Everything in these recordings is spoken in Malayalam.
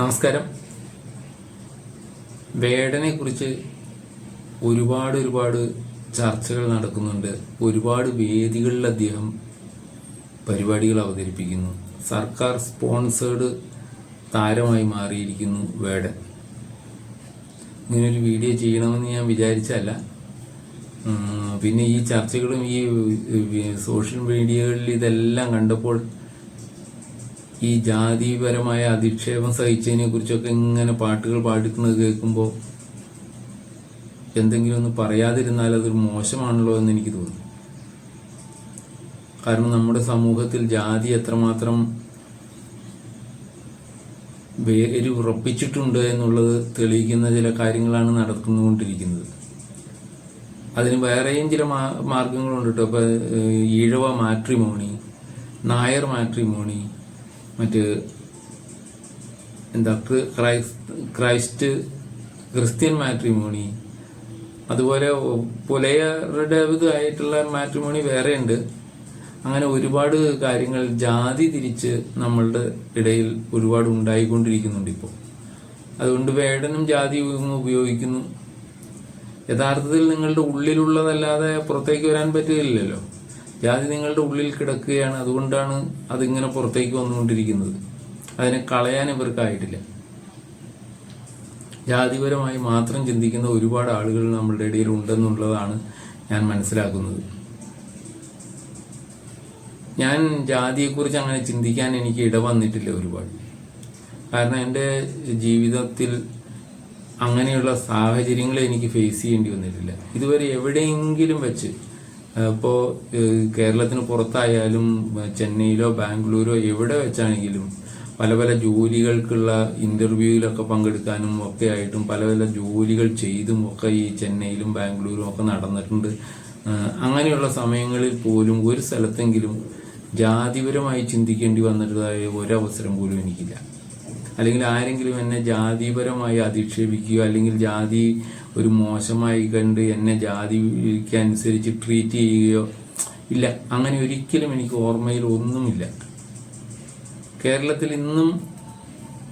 നമസ്കാരം. വേടനെ കുറിച്ച് ഒരുപാട് ചർച്ചകൾ നടക്കുന്നുണ്ട്. ഒരുപാട് വേദികളിൽ അദ്ദേഹം പരിപാടികൾ അവതരിപ്പിക്കുന്നു. സർക്കാർ സ്പോൺസേഡ് താരമായി മാറിയിരിക്കുന്നു വേടൻ. ഇങ്ങനൊരു വീഡിയോ ചെയ്യണമെന്ന് ഞാൻ വിചാരിച്ചല്ല. പിന്നെ ഈ ചർച്ചകളും ഈ സോഷ്യൽ മീഡിയകളിൽ ഇതെല്ലാം കണ്ടപ്പോൾ ഈ ജാതിപരമായ അധിക്ഷേപം സഹിച്ചതിനെ കുറിച്ചൊക്കെ ഇങ്ങനെ പാട്ടുകൾ പാടിക്കുന്നത് കേൾക്കുമ്പോൾ എന്തെങ്കിലും ഒന്ന് പറയാതിരുന്നാൽ അതൊരു മോശമാണല്ലോ എന്ന് എനിക്ക് തോന്നുന്നു. കാരണം നമ്മുടെ സമൂഹത്തിൽ ജാതി എത്രമാത്രം വേര് ഉറപ്പിച്ചിട്ടുണ്ട് എന്നുള്ളത് തെളിയിക്കുന്ന ചില കാര്യങ്ങളാണ് നടന്നുകൊണ്ടിരിക്കുന്നത്. അതിന് വേറെയും ചില മാർഗങ്ങളുണ്ട് കേട്ടോ. ഇപ്പൊ ഈഴവ മാട്രിമോണി, നായർ മാട്രിമോണി, മറ്റ് ക്രിസ്ത്യൻ മാട്രിമോണി, അതുപോലെ പുലയരുടേതായിട്ടുള്ള മാട്രിമോണി വേറെ ഉണ്ട്. അങ്ങനെ ഒരുപാട് കാര്യങ്ങൾ ജാതി തിരിച്ച് നമ്മളുടെ ഇടയിൽ ഒരുപാട് ഉണ്ടായിക്കൊണ്ടിരിക്കുന്നുണ്ട് ഇപ്പോൾ. അതുകൊണ്ട് വേടനും ജാതി ഉപയോഗിക്കുന്നു. യഥാർത്ഥത്തിൽ നിങ്ങളുടെ ഉള്ളിലുള്ളതല്ലാതെ പുറത്തേക്ക് വരാൻ പറ്റുകയില്ലല്ലോ. ജാതി നിങ്ങളുടെ ഉള്ളിൽ കിടക്കുകയാണ്. അതുകൊണ്ടാണ് അതിങ്ങനെ പുറത്തേക്ക് വന്നുകൊണ്ടിരിക്കുന്നത്. അതിനെ കളയാൻ ഇവർക്കായിട്ടില്ല. ജാതിപരമായി മാത്രം ചിന്തിക്കുന്ന ഒരുപാട് ആളുകൾ നമ്മളുടെ ഇടയിൽ ഉണ്ടെന്നുള്ളതാണ് ഞാൻ മനസ്സിലാക്കുന്നത്. ഞാൻ ജാതിയെക്കുറിച്ച് അങ്ങനെ ചിന്തിക്കാൻ എനിക്ക് ഇടവന്നിട്ടില്ല ഒരുപാട്. കാരണം എൻ്റെ ജീവിതത്തിൽ അങ്ങനെയുള്ള സാഹചര്യങ്ങൾ എനിക്ക് ഫേസ് ചെയ്യേണ്ടി വന്നിട്ടില്ല ഇതുവരെ. എവിടെയെങ്കിലും വെച്ച് ഇപ്പോൾ കേരളത്തിന് പുറത്തായാലും ചെന്നൈയിലോ ബാംഗ്ലൂരോ എവിടെ വെച്ചാണെങ്കിലും പല ജോലികൾക്കുള്ള ഇന്റർവ്യൂവിലൊക്കെ പങ്കെടുക്കാനും ഒക്കെ ആയിട്ടും പല ജോലികൾ ചെയ്തും ഒക്കെ ഈ ചെന്നൈയിലും ബാംഗ്ലൂരും ഒക്കെ നടന്നിട്ടുണ്ട്. അങ്ങനെയുള്ള സമയങ്ങളിൽ പോലും ഒരു സ്ഥലത്തെങ്കിലും ജാതിപരമായി ചിന്തിക്കേണ്ടി വന്നിട്ടതായ ഒരവസരം പോലും എനിക്കില്ല. അല്ലെങ്കിൽ ആരെങ്കിലും എന്നെ ജാതിപരമായി അധിക്ഷേപിക്കുകയോ അല്ലെങ്കിൽ ജാതി ഒരു മോശമായി കണ്ട് എന്നെ ജാതിക്ക് അനുസരിച്ച് ട്രീറ്റ് ചെയ്യുകയോ ഇല്ല. അങ്ങനെ ഒരിക്കലും എനിക്ക് ഓർമ്മയിൽ ഒന്നുമില്ല. കേരളത്തിൽ ഇന്നും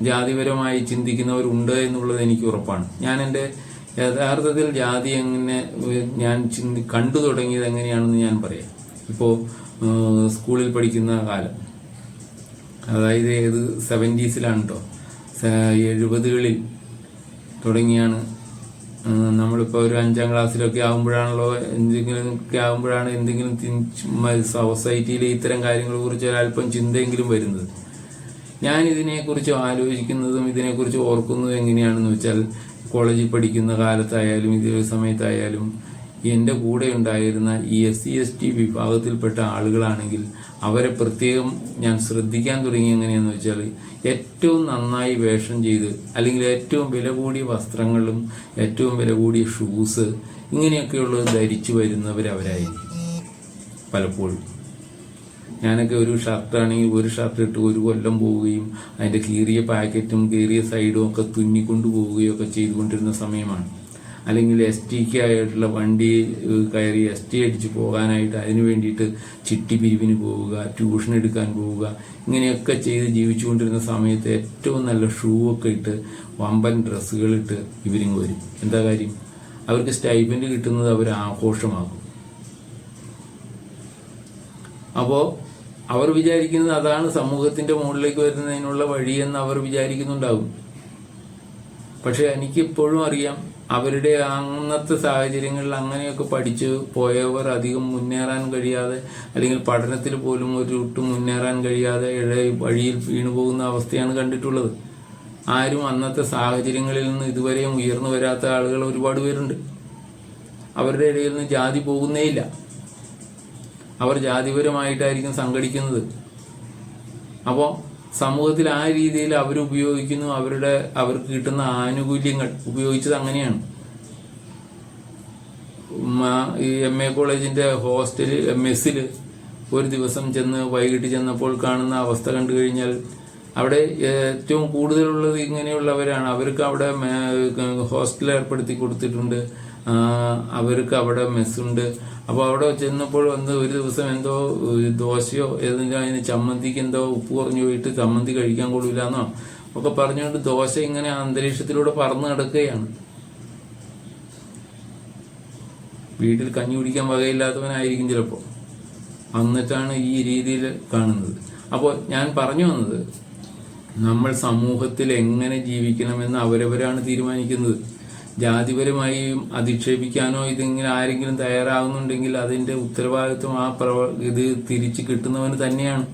ജാതിപരമായി ചിന്തിക്കുന്നവരുണ്ട് എന്നുള്ളത് എനിക്ക് ഉറപ്പാണ്. ഞാൻ എൻ്റെ യഥാർത്ഥത്തിൽ ജാതി എങ്ങനെ ഞാൻ കണ്ടു തുടങ്ങിയത് എങ്ങനെയാണെന്ന് ഞാൻ പറയാം. ഇപ്പോൾ സ്കൂളിൽ പഠിക്കുന്ന കാലം, അതായത് ഏത് 70s കേട്ടോ, 70കളിൽ തുടങ്ങിയാണ്. നമ്മളിപ്പോൾ ഒരു 5ാം ക്ലാസ്സിലൊക്കെ ആകുമ്പോഴാണല്ലോ എന്തെങ്കിലും സൊസൈറ്റിയിലെ ഇത്തരം കാര്യങ്ങളെ കുറിച്ച് ഒരല്പം ചിന്തയെങ്കിലും വരുന്നത്. ഞാൻ ഇതിനെക്കുറിച്ച് ആലോചിക്കുന്നതും ഇതിനെക്കുറിച്ച് ഓർക്കുന്നതും എങ്ങനെയാണെന്ന് വെച്ചാൽ, കോളേജിൽ പഠിക്കുന്ന കാലത്തായാലും ഇതേ സമയത്തായാലും എൻ്റെ കൂടെ ഉണ്ടായിരുന്ന ഈ SC/ST വിഭാഗത്തിൽപ്പെട്ട ആളുകളാണെങ്കിൽ അവരെ പ്രത്യേകം ഞാൻ ശ്രദ്ധിക്കാൻ തുടങ്ങി. എങ്ങനെയാണെന്ന് വെച്ചാൽ, ഏറ്റവും നന്നായി വേഷം ചെയ്ത് അല്ലെങ്കിൽ ഏറ്റവും വില കൂടിയ വസ്ത്രങ്ങളും ഏറ്റവും വില കൂടിയ ഷൂസ് ഇങ്ങനെയൊക്കെയുള്ളത് ധരിച്ചു വരുന്നവരവരായിരിക്കും പലപ്പോഴും. ഞാനൊക്കെ ഒരു ഷർട്ടാണെങ്കിൽ ഒരു ഷർട്ട് ഇട്ട് ഒരു കൊല്ലം പോവുകയും അതിൻ്റെ കീറിയ പാക്കറ്റും കീറിയ സൈഡും ഒക്കെ തുന്നിക്കൊണ്ടു പോവുകയും ഒക്കെ ചെയ്തുകൊണ്ടിരുന്ന സമയമാണ്. അല്ലെങ്കിൽ STക്ക് ആയിട്ടുള്ള വണ്ടി കയറി ST അടിച്ച് പോകാനായിട്ട് അതിന് വേണ്ടിയിട്ട് ചിട്ടി പിരിവിന് പോവുക, ട്യൂഷൻ എടുക്കാൻ പോവുക, ഇങ്ങനെയൊക്കെ ചെയ്ത് ജീവിച്ചുകൊണ്ടിരുന്ന സമയത്ത് ഏറ്റവും നല്ല ഷൂ ഒക്കെ ഇട്ട് വമ്പൻ ഡ്രസ്സുകളിട്ട് ഇവരിങ്ങ് വരും. എന്താ കാര്യം? അവർക്ക് സ്റ്റൈപ്പൻഡ് കിട്ടുന്നത് അവർ ആഘോഷമാകും. അപ്പോൾ അവർ വിചാരിക്കുന്നത് അതാണ് സമൂഹത്തിന്റെ മുകളിലേക്ക് വരുന്നതിനുള്ള വഴിയെന്ന് അവർ വിചാരിക്കുന്നുണ്ടാകും. പക്ഷെ എനിക്കിപ്പോഴും അറിയാം, അവരുടെ അന്നത്തെ സാഹചര്യങ്ങളിൽ അങ്ങനെയൊക്കെ പഠിച്ച് പോയവർ അധികം മുന്നേറാൻ കഴിയാതെ അല്ലെങ്കിൽ പഠനത്തിൽ പോലും ഒട്ടും മുന്നേറാൻ കഴിയാതെ വഴിയിൽ വീണുപോകുന്ന അവസ്ഥയാണ് കണ്ടിട്ടുള്ളത്. ആരും അന്നത്തെ സാഹചര്യങ്ങളിൽ നിന്ന് ഇതുവരെയും ഉയർന്നു വരാത്ത ആളുകൾ ഒരുപാട് പേരുണ്ട്. അവരുടെ ഇടയിൽ നിന്ന് ജാതി പോകുന്നേയില്ല. അവർ ജാതിപരമായിട്ടായിരിക്കും സംഘടിക്കുന്നത്. അപ്പോൾ സമൂഹത്തിൽ ആ രീതിയിൽ അവരുപയോഗിക്കുന്നു. അവർക്ക് കിട്ടുന്ന ആനുകൂല്യങ്ങൾ ഉപയോഗിച്ചത് അങ്ങനെയാണ്. ഈ MA കോളേജിന്റെ മെസ്സിൽ ഒരു ദിവസം വൈകിട്ട് ചെന്നപ്പോൾ കാണുന്ന അവസ്ഥ കണ്ടു കഴിഞ്ഞാൽ അവിടെ ഏറ്റവും കൂടുതലുള്ളത് ഇങ്ങനെയുള്ളവരാണ്. അവർക്ക് അവിടെ ഹോസ്റ്റൽ ഏർപ്പെടുത്തി കൊടുത്തിട്ടുണ്ട്. അവർക്ക് അവിടെ മെസ്സുണ്ട്. അപ്പോൾ അവിടെ ചെന്നപ്പോൾ ഒരു ദിവസം എന്തോ ദോശയോ അതിന് ചമ്മന്തിക്ക് എന്തോ ഉപ്പ് കുറഞ്ഞു പോയിട്ട് ചമ്മന്തി കഴിക്കാൻ കൊള്ളില്ലെന്നോ ഒക്കെ പറഞ്ഞുകൊണ്ട് ദോശ ഇങ്ങനെ അന്തരീക്ഷത്തിലൂടെ പറന്ന് കിടക്കുകയാണ്. വീട്ടിൽ കഞ്ഞി കുടിക്കാൻ വകയില്ലാത്തവനായിരിക്കും ചിലപ്പോൾ. എന്നിട്ടാണ് ഈ രീതിയിൽ കാണുന്നത്. അപ്പോൾ ഞാൻ പറഞ്ഞു വന്നത്, നമ്മൾ സമൂഹത്തിൽ എങ്ങനെ ജീവിക്കണമെന്ന് അവരവരാണ് തീരുമാനിക്കുന്നത്. ജാതിപരമായി അധിക്ഷേപിക്കാനോ ഇതിങ്ങനെ ആരെങ്കിലും തയ്യാറാകുന്നുണ്ടെങ്കിൽ അതിന്റെ ഉത്തരവാദിത്വം ഇത് തിരിച്ചു കിട്ടുന്നവന് തന്നെയാണ്.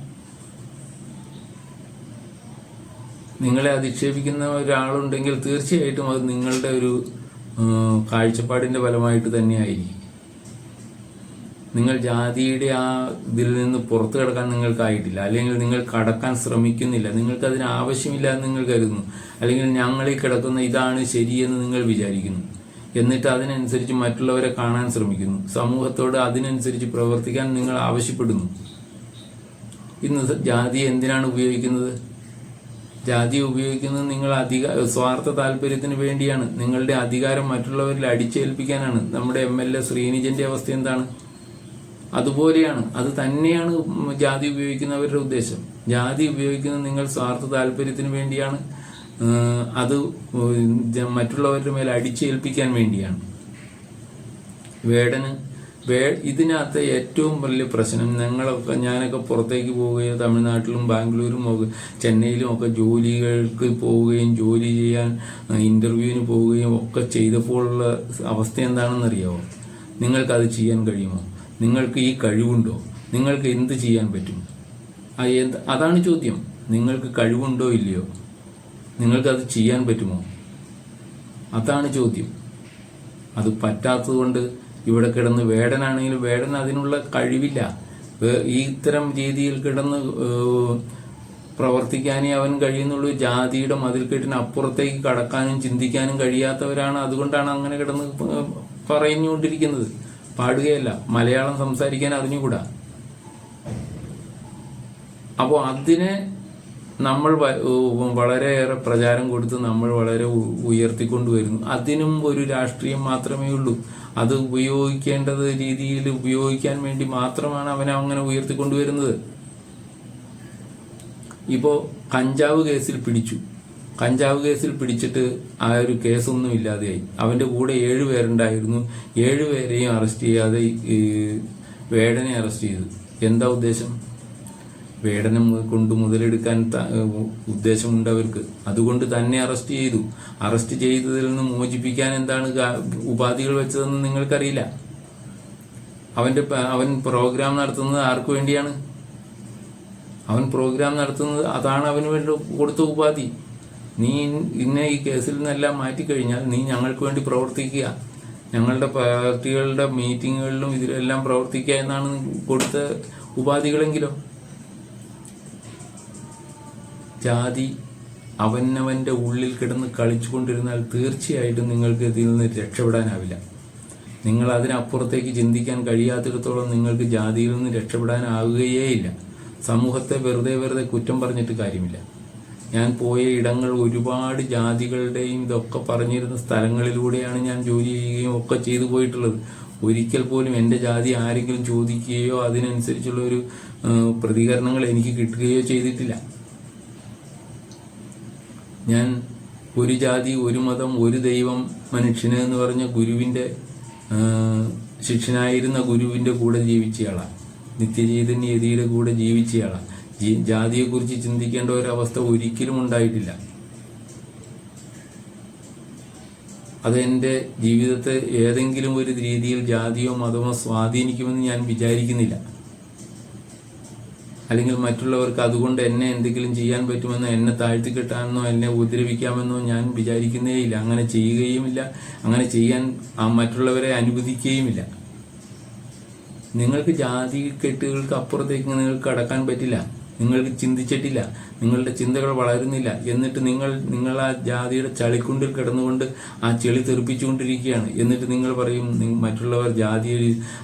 നിങ്ങളെ അധിക്ഷേപിക്കുന്ന ഒരാളുണ്ടെങ്കിൽ തീർച്ചയായിട്ടും അത് നിങ്ങളുടെ ഒരു കാഴ്ചപ്പാടിന്റെ ഫലമായിട്ട് തന്നെയായിരിക്കും. നിങ്ങൾ ജാതിയുടെ ആ ഇതിൽ നിന്ന് പുറത്തു കിടക്കാൻ നിങ്ങൾക്കായിട്ടില്ല, അല്ലെങ്കിൽ നിങ്ങൾ കടക്കാൻ ശ്രമിക്കുന്നില്ല, നിങ്ങൾക്ക് അതിന് ആവശ്യമില്ല എന്ന് നിങ്ങൾ കരുതുന്നു, അല്ലെങ്കിൽ ഞങ്ങളിൽ കിടക്കുന്ന ഇതാണ് ശരിയെന്ന് നിങ്ങൾ വിചാരിക്കുന്നു. എന്നിട്ട് അതിനനുസരിച്ച് മറ്റുള്ളവരെ കാണാൻ ശ്രമിക്കുന്നു. സമൂഹത്തോട് അതിനനുസരിച്ച് പ്രവർത്തിക്കാൻ നിങ്ങൾ ആവശ്യപ്പെടുന്നു. ഇന്ന് ജാതി എന്തിനാണ് ഉപയോഗിക്കുന്നത്? ജാതി ഉപയോഗിക്കുന്നത് നിങ്ങൾ സ്വാർത്ഥ താല്പര്യത്തിന് വേണ്ടിയാണ്. നിങ്ങളുടെ അധികാരം മറ്റുള്ളവരിൽ അടിച്ചേൽപ്പിക്കാനാണ്. നമ്മുടെ MLA ശ്രീനിജന്റെ അവസ്ഥ എന്താണ്? അതുപോലെയാണ്. അത് തന്നെയാണ് ജാതി ഉപയോഗിക്കുന്നവരുടെ ഉദ്ദേശം. ജാതി ഉപയോഗിക്കുന്നത് നിങ്ങൾ സ്വാർത്ഥ താല്പര്യത്തിന് വേണ്ടിയാണ്. അത് മറ്റുള്ളവരുടെ മേൽ അടിച്ചേൽപ്പിക്കാൻ വേണ്ടിയാണ്. ഇതിനകത്ത് ഏറ്റവും വലിയ പ്രശ്നം, ഞാനൊക്കെ പുറത്തേക്ക് പോവുകയോ തമിഴ്നാട്ടിലും ബാംഗ്ലൂരും ചെന്നൈയിലും ഒക്കെ ജോലികൾക്ക് പോവുകയും ജോലി ചെയ്യാൻ ഇന്റർവ്യൂവിന് പോവുകയും ഒക്കെ ചെയ്തപ്പോഴുള്ള അവസ്ഥ എന്താണെന്നറിയാമോ? നിങ്ങൾക്കത് ചെയ്യാൻ കഴിയുമോ? നിങ്ങൾക്ക് ഈ കഴിവുണ്ടോ? നിങ്ങൾക്ക് എന്ത് ചെയ്യാൻ പറ്റും? അതാണ് ചോദ്യം. നിങ്ങൾക്ക് കഴിവുണ്ടോ ഇല്ലയോ? നിങ്ങൾക്കത് ചെയ്യാൻ പറ്റുമോ? അതാണ് ചോദ്യം. അത് പറ്റാത്തത് കൊണ്ട് ഇവിടെ കിടന്ന് വേടനാണെങ്കിലും വേടൻ അതിനുള്ള കഴിവില്ല. ഈ ഇത്തരം രീതിയിൽ കിടന്ന് പ്രവർത്തിക്കാനേ അവൻ കഴിയുന്നുള്ളൂ. ജാതിയുടെ മതിൽക്കെട്ടിന് അപ്പുറത്തേക്ക് കടക്കാനും ചിന്തിക്കാനും കഴിയാത്തവരാണ്. അതുകൊണ്ടാണ് അങ്ങനെ കിടന്ന് പറഞ്ഞുകൊണ്ടിരിക്കുന്നത്. പാടുകയല്ല, മലയാളം സംസാരിക്കാൻ അറിഞ്ഞുകൂടാ. അപ്പോൾ അതിനെ നമ്മൾ വളരെയേറെ പ്രചാരം കൊടുത്ത് നമ്മൾ വളരെ ഉയർത്തിക്കൊണ്ടുവരുന്നു. അതിനും ഒരു രാഷ്ട്രീയം മാത്രമേ ഉള്ളൂ. അത് ഉപയോഗിക്കേണ്ടത് രീതിയിൽ ഉപയോഗിക്കാൻ വേണ്ടി മാത്രമാണ് അവനെ അങ്ങനെ ഉയർത്തിക്കൊണ്ടുവരുന്നത്. ഇപ്പോൾ കഞ്ചാവ് കേസിൽ പിടിച്ചു. കഞ്ചാവ് കേസിൽ പിടിച്ചിട്ട് ആ ഒരു കേസൊന്നും ഇല്ലാതെയായി. അവന്റെ കൂടെ 7 പേരുണ്ടായിരുന്നു. 7 പേരെയും അറസ്റ്റ് ചെയ്യാതെ വേടനെ അറസ്റ്റ് ചെയ്തു. എന്താ ഉദ്ദേശം? വേടനെ കൊണ്ട് മുതലെടുക്കാൻ ഉദ്ദേശമുണ്ട് അവർക്ക്. അതുകൊണ്ട് തന്നെ അറസ്റ്റ് ചെയ്തു. അറസ്റ്റ് ചെയ്തതിൽ നിന്ന് മോചിപ്പിക്കാൻ എന്താണ് ഉപാധികൾ വെച്ചതെന്ന് നിങ്ങൾക്കറിയില്ല. അവൻ പ്രോഗ്രാം നടത്തുന്നത് ആർക്കു വേണ്ടിയാണ്? അവൻ പ്രോഗ്രാം നടത്തുന്നത് അതാണ് അവന് വേണ്ടി കൊടുത്ത ഉപാധി. നീ ഇന്നെ ഈ കേസിൽ നിന്നെല്ലാം മാറ്റിക്കഴിഞ്ഞാൽ നീ ഞങ്ങൾക്ക് വേണ്ടി പ്രവർത്തിക്കുക, ഞങ്ങളുടെ പാർട്ടികളുടെ മീറ്റിങ്ങുകളിലും ഇതിലെല്ലാം പ്രവർത്തിക്കുക എന്നാണ് കൊടുത്ത ഉപാധികളെങ്കിലോ. ജാതി അവനവന്റെ ഉള്ളിൽ കിടന്ന് കളിച്ചുകൊണ്ടിരുന്നാൽ തീർച്ചയായിട്ടും നിങ്ങൾക്ക് ഇതിൽ നിന്ന് രക്ഷപ്പെടാനാവില്ല. നിങ്ങൾ അതിനപ്പുറത്തേക്ക് ചിന്തിക്കാൻ കഴിയാത്തിടത്തോളം നിങ്ങൾക്ക് ജാതിയിൽ നിന്ന് രക്ഷപ്പെടാനാവുകയേയില്ല. സമൂഹത്തെ വെറുതെ കുറ്റം പറഞ്ഞിട്ട് കാര്യമില്ല. ഞാൻ പോയ ഇടങ്ങൾ ഒരുപാട് ജാതികളുടെയും ഇതൊക്കെ പറഞ്ഞിരുന്ന സ്ഥലങ്ങളിലൂടെയാണ് ഞാൻ ജോലി ചെയ്യുകയും ഒക്കെ ചെയ്തു പോയിട്ടുള്ളത്. ഒരിക്കൽ പോലും എൻ്റെ ജാതി ആരെങ്കിലും ചോദിക്കുകയോ അതിനനുസരിച്ചുള്ള ഒരു പ്രതികരണങ്ങൾ എനിക്ക് കിട്ടുകയോ ചെയ്തിട്ടില്ല. ഞാൻ ഒരു ജാതി, ഒരു മതം, ഒരു ദൈവം, മനുഷ്യന് എന്ന് പറഞ്ഞ ഗുരുവിൻ്റെ ശിഷ്യനായിരുന്ന ഗുരുവിൻ്റെ കൂടെ ജീവിച്ചയാളാണ്. നിത്യചൈതന്യതിയുടെ കൂടെ ജീവിച്ചയാളാണ്. ജാതിയെക്കുറിച്ച് ചിന്തിക്കേണ്ട ഒരവസ്ഥ ഒരിക്കലും ഉണ്ടായിട്ടില്ല. അതെൻ്റെ ജീവിതത്തെ ഏതെങ്കിലും ഒരു രീതിയിൽ ജാതിയോ മതമോ സ്വാധീനിക്കുമെന്ന് ഞാൻ വിചാരിക്കുന്നില്ല. അല്ലെങ്കിൽ മറ്റുള്ളവർക്ക് അതുകൊണ്ട് എന്നെ എന്തെങ്കിലും ചെയ്യാൻ പറ്റുമെന്നോ എന്നെ താഴ്ത്തിക്കെട്ടാമെന്നോ എന്നെ ഉപദ്രവിക്കാമെന്നോ ഞാൻ വിചാരിക്കുന്നേയില്ല. അങ്ങനെ ചെയ്യുകയുമില്ല. അങ്ങനെ ചെയ്യാൻ മറ്റുള്ളവരെ അനുവദിക്കുകയുമില്ല. നിങ്ങൾക്ക് ജാതി കെട്ടുകൾക്ക് അപ്പുറത്തേക്ക് നിങ്ങൾക്ക് കടക്കാൻ പറ്റില്ല. നിങ്ങൾക്ക് ചിന്തിച്ചിട്ടില്ല. നിങ്ങളുടെ ചിന്തകൾ വളരുന്നില്ല. എന്നിട്ട് നിങ്ങൾ ആ ജാതിയുടെ ചളിക്കുണ്ടിൽ കിടന്നുകൊണ്ട് ആ ചെളി തെറിപ്പിച്ചുകൊണ്ടിരിക്കുകയാണ്. എന്നിട്ട് നിങ്ങൾ പറയും മറ്റുള്ളവർ ജാതിയിൽ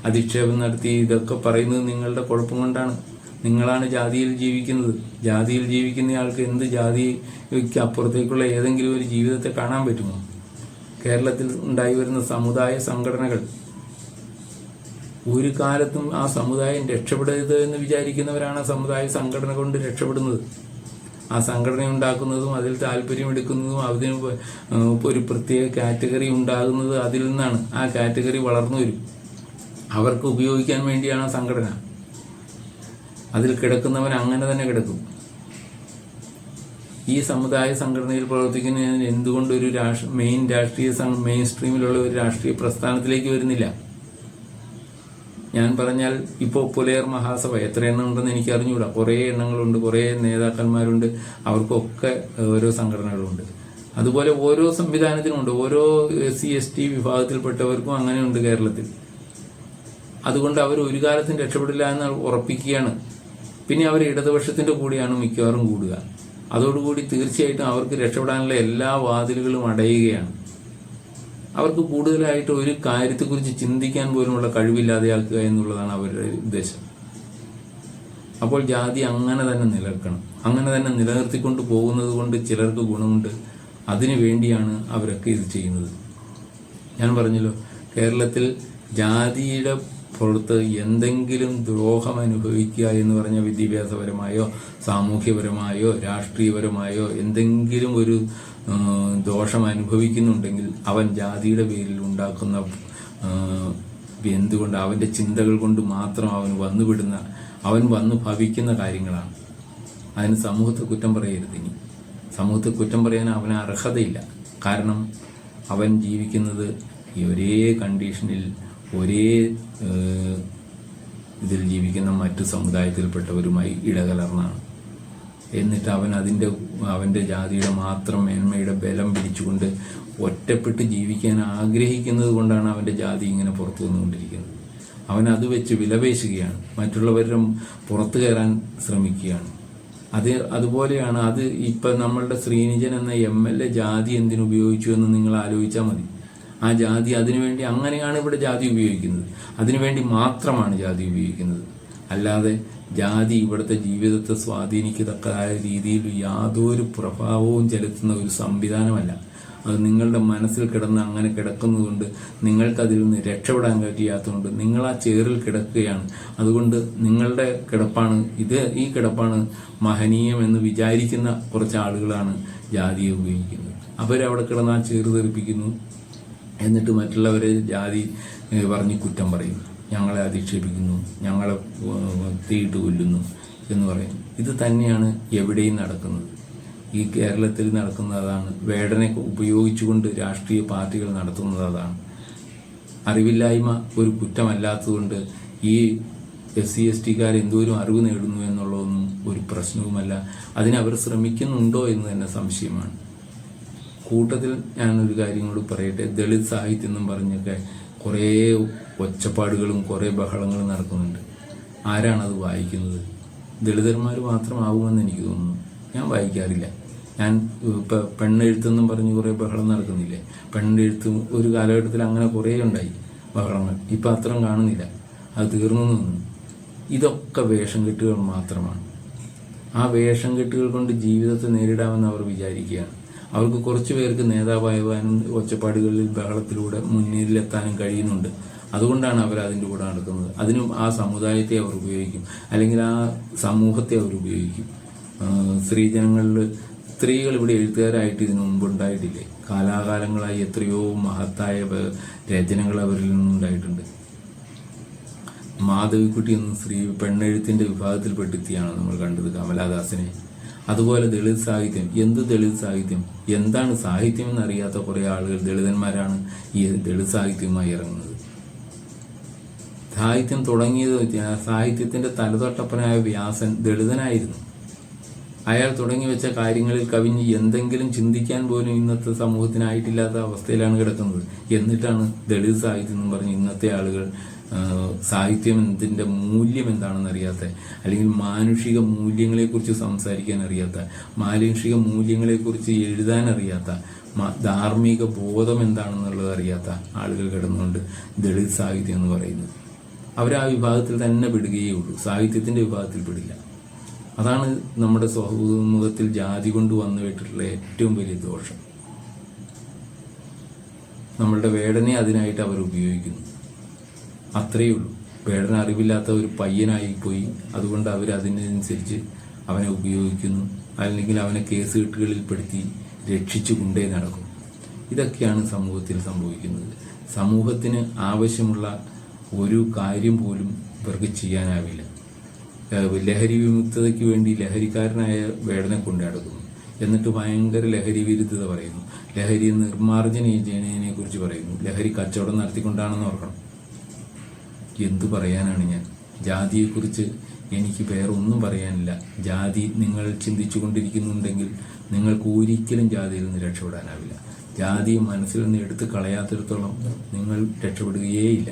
അധിക്ഷേപം നടത്തി ഇതൊക്കെ പറയുന്നത് നിങ്ങളുടെ കുഴപ്പം കൊണ്ടാണ്. നിങ്ങളാണ് ജാതിയിൽ ജീവിക്കുന്നത്. ജാതിയിൽ ജീവിക്കുന്ന ആൾക്ക് എന്ത് ജാതിക്ക് അപ്പുറത്തേക്കുള്ള ഏതെങ്കിലും ഒരു ജീവിതത്തെ കാണാൻ പറ്റുമോ? കേരളത്തിൽ ഉണ്ടായി വരുന്ന സമുദായ സംഘടനകൾ ഒരു കാലത്തും ആ സമുദായം രക്ഷപ്പെടരുത് എന്ന് വിചാരിക്കുന്നവരാണ് ആ സമുദായ സംഘടന കൊണ്ട് രക്ഷപ്പെടുന്നത്. ആ സംഘടന ഉണ്ടാക്കുന്നതും അതിൽ താല്പര്യമെടുക്കുന്നതും അതിന് ഒരു പ്രത്യേക കാറ്റഗറി ഉണ്ടാകുന്നത് അതിൽ നിന്നാണ്. ആ കാറ്റഗറി വളർന്നു വരും. അവർക്ക് ഉപയോഗിക്കാൻ വേണ്ടിയാണ് ആ സംഘടന. അതിൽ കിടക്കുന്നവൻ അങ്ങനെ തന്നെ കിടക്കും. ഈ സമുദായ സംഘടനയിൽ പ്രവർത്തിക്കുന്നതിന് എന്തുകൊണ്ട് ഒരു മെയിൻ സ്ട്രീമിലുള്ള ഒരു രാഷ്ട്രീയ പ്രസ്ഥാനത്തിലേക്ക് വരുന്നില്ല? ഞാൻ പറഞ്ഞാൽ ഇപ്പോൾ പുലയർ മഹാസഭ എത്ര എണ്ണം ഉണ്ടെന്ന് എനിക്ക് അറിഞ്ഞുകൂടാ. കുറേ എണ്ണങ്ങളുണ്ട്, കുറേ നേതാക്കന്മാരുണ്ട്, അവർക്കൊക്കെ ഓരോ സംഘടനകളുണ്ട്. അതുപോലെ ഓരോ സംവിധാനത്തിനുമുണ്ട്. ഓരോ SC/ST വിഭാഗത്തിൽപ്പെട്ടവർക്കും അങ്ങനെയുണ്ട് കേരളത്തിൽ. അതുകൊണ്ട് അവർ ഒരു കാലത്തും രക്ഷപ്പെടില്ല എന്ന് ഉറപ്പിക്കുകയാണ്. പിന്നെ അവർ ഇടതുപക്ഷത്തിന്റെ കൂടെയാണ് മിക്കവാറും കൂടുക. അതോടുകൂടി തീർച്ചയായിട്ടും അവർക്ക് രക്ഷപ്പെടാനുള്ള എല്ലാ വാതിലുകളും അടയുകയാണ്. അവർക്ക് കൂടുതലായിട്ട് ഒരു കാര്യത്തെക്കുറിച്ച് ചിന്തിക്കാൻ പോലുമുള്ള കഴിവില്ലാതെയാക്കുക എന്നുള്ളതാണ് അവരുടെ ഉദ്ദേശം. അപ്പോൾ ജാതി അങ്ങനെ തന്നെ നിലനിൽക്കണം. അങ്ങനെ തന്നെ നിലനിർത്തിക്കൊണ്ട് പോകുന്നത് കൊണ്ട് ചിലർക്ക് ഗുണമുണ്ട്. അതിനു വേണ്ടിയാണ് അവരൊക്കെ ഇത് ചെയ്യുന്നത്. ഞാൻ പറഞ്ഞല്ലോ, കേരളത്തിൽ ജാതിയുടെ പുറത്ത് എന്തെങ്കിലും ദ്രോഹം അനുഭവിക്കുക എന്ന് പറഞ്ഞ വിദ്യാഭ്യാസപരമായോ സാമൂഹ്യപരമായോ രാഷ്ട്രീയപരമായോ എന്തെങ്കിലും ഒരു ദോഷം അനുഭവിക്കുന്നുണ്ടെങ്കിൽ അവൻ ജാതിയുടെ പേരിൽ ഉണ്ടാക്കുന്ന എന്തുകൊണ്ട് അവന്റെ ചിന്തകൾ കൊണ്ട് മാത്രം അവൻ വന്നു ഭവിക്കുന്ന കാര്യങ്ങളാണ്. അതിന് സമൂഹത്തെ കുറ്റം പറയരുത്. ഇനി സമൂഹത്തെ കുറ്റം പറയാൻ അവന് അർഹതയില്ല. കാരണം അവൻ ജീവിക്കുന്നത് ഒരേ കണ്ടീഷനിൽ ഒരേ ഇതിൽ ജീവിക്കുന്ന മറ്റു സമുദായത്തിൽപ്പെട്ടവരുമായി ഇടകലർന്നാണ്. എന്നിട്ട് അവന്റെ ജാതിയുടെ മാത്രം മേന്മയുടെ ബലം പിടിച്ചുകൊണ്ട് ഒറ്റപ്പെട്ട് ജീവിക്കാൻ ആഗ്രഹിക്കുന്നത് കൊണ്ടാണ് അവന്റെ ജാതി ഇങ്ങനെ പുറത്തു വന്നുകൊണ്ടിരിക്കുന്നത്. അവൻ അത് വെച്ച് വിലപേശുകയാണ്, മറ്റുള്ളവരുടെ പുറത്തു കയറാൻ ശ്രമിക്കുകയാണ്. അതുപോലെയാണ് അത്. ഇപ്പം നമ്മളുടെ ശ്രീനിജൻ എന്ന MLA ജാതി എന്തിനുപയോഗിച്ചു എന്ന് നിങ്ങൾ ആലോചിച്ചാൽ മതി. ആ ജാതി അതിനുവേണ്ടി അങ്ങനെയാണ് ഇവിടെ ജാതി ഉപയോഗിക്കുന്നത്. അതിനുവേണ്ടി മാത്രമാണ് ജാതി ഉപയോഗിക്കുന്നത്. അല്ലാതെ ജാതി ഇവിടുത്തെ ജീവിതത്തെ സ്വാധീനിക്കത്തക്കതായ രീതിയിൽ യാതൊരു പ്രഭാവവും ചെലുത്തുന്ന ഒരു സംവിധാനമല്ല. അത് നിങ്ങളുടെ മനസ്സിൽ കിടന്ന് അങ്ങനെ കിടക്കുന്നതുകൊണ്ട് നിങ്ങൾക്കതിൽ നിന്ന് രക്ഷപ്പെടാൻ കഴിയാത്തതുകൊണ്ട് നിങ്ങൾ ആ ചേറിൽ കിടക്കുകയാണ്. അതുകൊണ്ട് നിങ്ങളുടെ കിടപ്പാണ് ഈ കിടപ്പാണ് മഹനീയം എന്ന് വിചാരിക്കുന്ന കുറച്ച് ആളുകളാണ് ജാതിയെ ഉപയോഗിക്കുന്നത്. അവരവിടെ കിടന്ന് ആ ചേറ് തെറിപ്പിക്കുന്നു. എന്നിട്ട് മറ്റുള്ളവരെ ജാതി പറഞ്ഞ് കുറ്റം പറയും. ഞങ്ങളെ അധിക്ഷേപിക്കുന്നു, ഞങ്ങളെ തീയിട്ട് കൊല്ലുന്നു എന്ന് പറയും. ഇത് തന്നെയാണ് എവിടെയും നടക്കുന്നത്. ഈ കേരളത്തിൽ നടക്കുന്നത് അതാണ്. വേടനെ ഉപയോഗിച്ചുകൊണ്ട് രാഷ്ട്രീയ പാർട്ടികൾ നടത്തുന്നത് അതാണ്. അറിവില്ലായ്മ ഒരു കുറ്റമല്ലാത്തതുകൊണ്ട് ഈ SC/STക്കാർ എന്തോരം അറിവ് നേടുന്നു എന്നുള്ളതൊന്നും ഒരു പ്രശ്നവുമല്ല. അതിനവർ ശ്രമിക്കുന്നുണ്ടോ എന്ന് തന്നെ സംശയമാണ്. കൂട്ടത്തിൽ ഞാനൊരു കാര്യം കൂടി പറയട്ടെ. ദളിത് സാഹിത്യം എന്നും പറഞ്ഞൊക്കെ കുറേ ഒച്ചപ്പാടുകളും കുറേ ബഹളങ്ങളും നടക്കുന്നുണ്ട്. ആരാണത് വായിക്കുന്നത്? ദളിതന്മാർ മാത്രമാവുമെന്ന് എനിക്ക് തോന്നുന്നു. ഞാൻ വായിക്കാറില്ല. ഞാൻ ഇപ്പം പെണ്ണെഴുത്തെന്നും പറഞ്ഞ് കുറേ ബഹളം നടക്കുന്നില്ലേ? പെണ്ണെഴുത്ത് ഒരു കാലഘട്ടത്തിൽ അങ്ങനെ കുറേ ഉണ്ടായി ബഹളങ്ങൾ. ഇപ്പം അത്രയും കാണുന്നില്ല. അത് തീർന്നു നിന്നു. ഇതൊക്കെ വേഷം കെട്ടുകൾ മാത്രമാണ്. ആ വേഷം കെട്ടുകൾ കൊണ്ട് ജീവിതത്തെ നേരിടാമെന്ന് അവർ വിചാരിക്കുകയാണ്. അവർക്ക് കുറച്ചു പേർക്ക് നേതാവാകാനും ഒച്ചപ്പാടുകളിൽ ബഹളത്തിലൂടെ മുന്നിലെത്താനും കഴിയുന്നുണ്ട്. അതുകൊണ്ടാണ് അവർ അതിൻ്റെ കൂടെ നടക്കുന്നത്. അതിനും ആ സമുദായത്തെ അവർ ഉപയോഗിക്കും, അല്ലെങ്കിൽ ആ സമൂഹത്തെ അവർ ഉപയോഗിക്കും. സ്ത്രീകൾ ഇവിടെ എഴുത്തുകാരായിട്ട് ഇതിനു മുമ്പ് ഉണ്ടായിട്ടില്ലേ? കാലാകാലങ്ങളായി എത്രയോ മഹത്തായ രചനകൾ അവരിൽ നിന്നുണ്ടായിട്ടുണ്ട്. മാധവിക്കുട്ടി എന്ന പെണ്ണെഴുത്തിന്റെ വിഭാഗത്തിൽപ്പെടുത്തിയാണ് നമ്മൾ കണ്ടത് കമലാദാസിനെ. അതുപോലെ ദളിത് സാഹിത്യം. ദളിത് സാഹിത്യം എന്താണ്? സാഹിത്യം എന്നറിയാത്ത കുറെ ആളുകൾ ദളിതന്മാരാണ് ഈ ദളിത് സാഹിത്യവുമായി ഇറങ്ങുന്നത്. സാഹിത്യം തുടങ്ങിയത് സാഹിത്യത്തിന്റെ തലതൊട്ടപ്പനായ വ്യാസൻ ദളിതനായിരുന്നു. അയാൾ തുടങ്ങി വെച്ച കാര്യങ്ങളിൽ കവിഞ്ഞ് എന്തെങ്കിലും ചിന്തിക്കാൻ പോലും ഇന്നത്തെ സമൂഹത്തിനായിട്ടില്ലാത്ത അവസ്ഥയിലാണ് കിടക്കുന്നത്. എന്നിട്ടാണ് ദളിത് സാഹിത്യം എന്നും പറഞ്ഞ് ഇന്നത്തെ ആളുകൾ സാഹിത്യം എന്തിൻ്റെ മൂല്യം എന്താണെന്ന് അറിയാത്ത, അല്ലെങ്കിൽ മാനുഷിക മൂല്യങ്ങളെക്കുറിച്ച് സംസാരിക്കാൻ അറിയാത്ത, മാനുഷിക മൂല്യങ്ങളെക്കുറിച്ച് എഴുതാൻ അറിയാത്ത, ധാർമ്മിക ബോധം എന്താണെന്നുള്ളത് അറിയാത്ത ആളുകൾ കിടന്നുകൊണ്ട് ദളിത് സാഹിത്യം എന്ന് പറയുന്നത്. അവർ ആ വിഭാഗത്തിൽ തന്നെ പെടുകയേ ഉള്ളൂ, സാഹിത്യത്തിന്റെ വിഭാഗത്തിൽ പെടില്ല. അതാണ് നമ്മുടെ സമൂഹത്തിൽ ജാതി കൊണ്ട് വന്നുപോയിട്ടുള്ള ഏറ്റവും വലിയ ദോഷം. നമ്മളുടെ വേടനെ അതിനായിട്ട് അവർ ഉപയോഗിക്കുന്നു. അത്രയേ ഉള്ളൂ. വേടന അറിവില്ലാത്ത ഒരു പയ്യനായിപ്പോയി, അതുകൊണ്ട് അവർ അതിനനുസരിച്ച് അവനെ ഉപയോഗിക്കുന്നു, അല്ലെങ്കിൽ അവനെ കേസ് കെട്ടുകളിൽപ്പെടുത്തി രക്ഷിച്ചു കൊണ്ടേ നടക്കും. ഇതൊക്കെയാണ് സമൂഹത്തിൽ സംഭവിക്കുന്നത്. സമൂഹത്തിന് ആവശ്യമുള്ള ഒരു കാര്യം പോലും ഇവർക്ക് ചെയ്യാനാവില്ല. ലഹരി വിമുക്തതയ്ക്ക് വേണ്ടി ലഹരിക്കാരനായ വേടനെ കൊണ്ടു നടക്കുന്നു. എന്നിട്ട് ഭയങ്കര ലഹരി വിരുദ്ധത പറയുന്നു, ലഹരി നിർമ്മാർജ്ജനം ചെയ്യുന്നതിനെ കുറിച്ച് പറയുന്നു. ലഹരി കച്ചവടം നടത്തിക്കൊണ്ടാണെന്ന് ഓർക്കണം. എന്തു പറയാനാണ് ഞാൻ? ജാതിയെക്കുറിച്ച് എനിക്ക് വേറെ ഒന്നും പറയാനില്ല. ജാതി നിങ്ങൾ ചിന്തിച്ചു കൊണ്ടിരിക്കുന്നുണ്ടെങ്കിൽ നിങ്ങൾക്ക് ഒരിക്കലും ജാതിയിൽ നിന്ന് രക്ഷപ്പെടാനാവില്ല. ജാതി മനസ്സിൽ നിന്ന് എടുത്ത് കളയാത്തിടത്തോളം നിങ്ങൾ രക്ഷപ്പെടുകയേയില്ല.